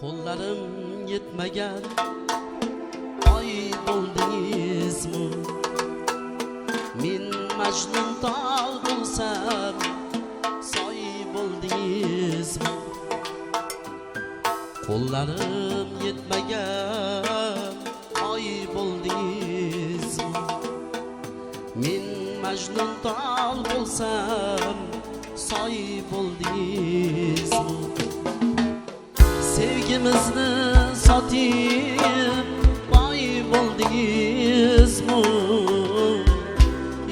Qo'llarim yetmagan oy bo'ldingizmi? Men Majnun tog' bo'lsam soy bo'ldingizmi? Qo'llarim yetmagan oy bo'ldingizmi? Men Majnun tog' bo'lsam soy bo'ldingizmi? Sevgimizni sotib boy bo'ldingizmi?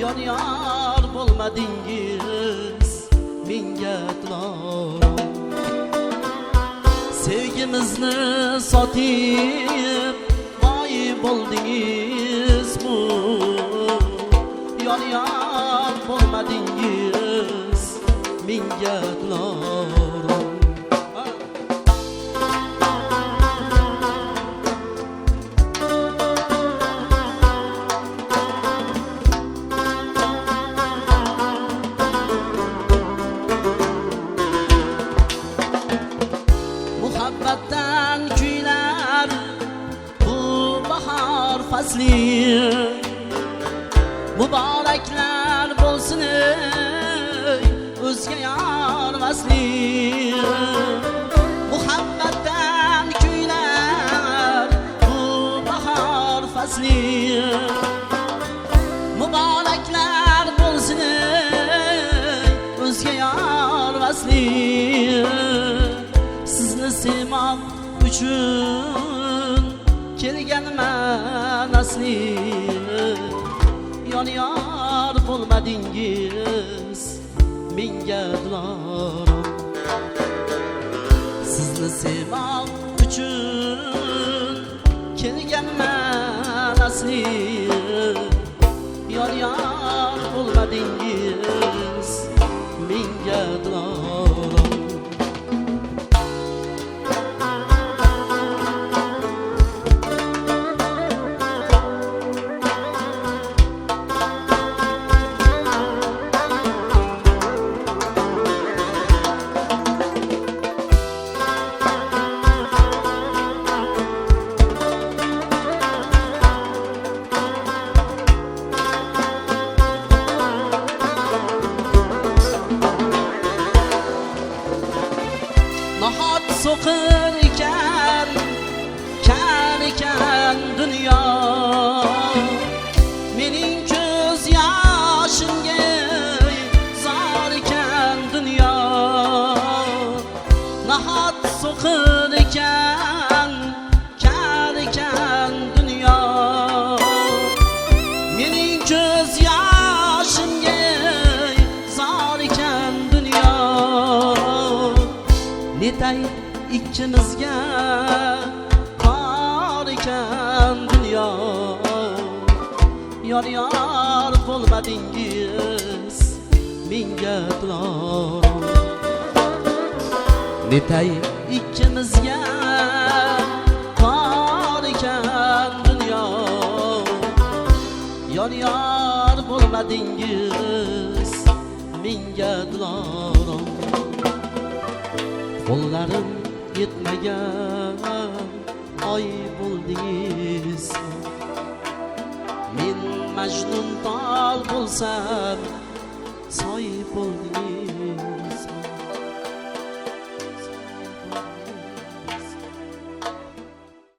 Yon-yor bo'lmadingiz menga dilorom. Sevgimizni sotib boy bo'ldingizmi? Yon-yor bo'lmadingiz menga dilorom. Muhabbatdan kuylar bu bahor fasli, muboraklar bo'lsin o'zga yor vasli. Muhabbatdan kuylar bu bahor fasli, muboraklar bo'lsin o'zga yor vasli. Sizni sevmoq uchun kelganman asli, yon-yor bo'lmadingiz menga dilorom. Sizni sevmoq uchun kelganman asli, yon-yor bo'lmadingiz menga dilorom. Nahot so'qir ekan, kar ekan dunyo, mening ko'z yoshimga zor ekan dunyo. Nahot so'qir ekan, kar ekan dunyo, mening ko'z yoshimga zor ekan dunyo. Netay ikkimizga qor ekan dunyo, yon-yor bo'lmadingiz menga dilorom. Netay ikkimizga qor ekan dunyo, yon-yor bo'lmadingiz menga dilorom. Qo'llarim yetmagan oy bo'ldingiz, men Majnun tog' bo'lsam soy bo'ldingiz.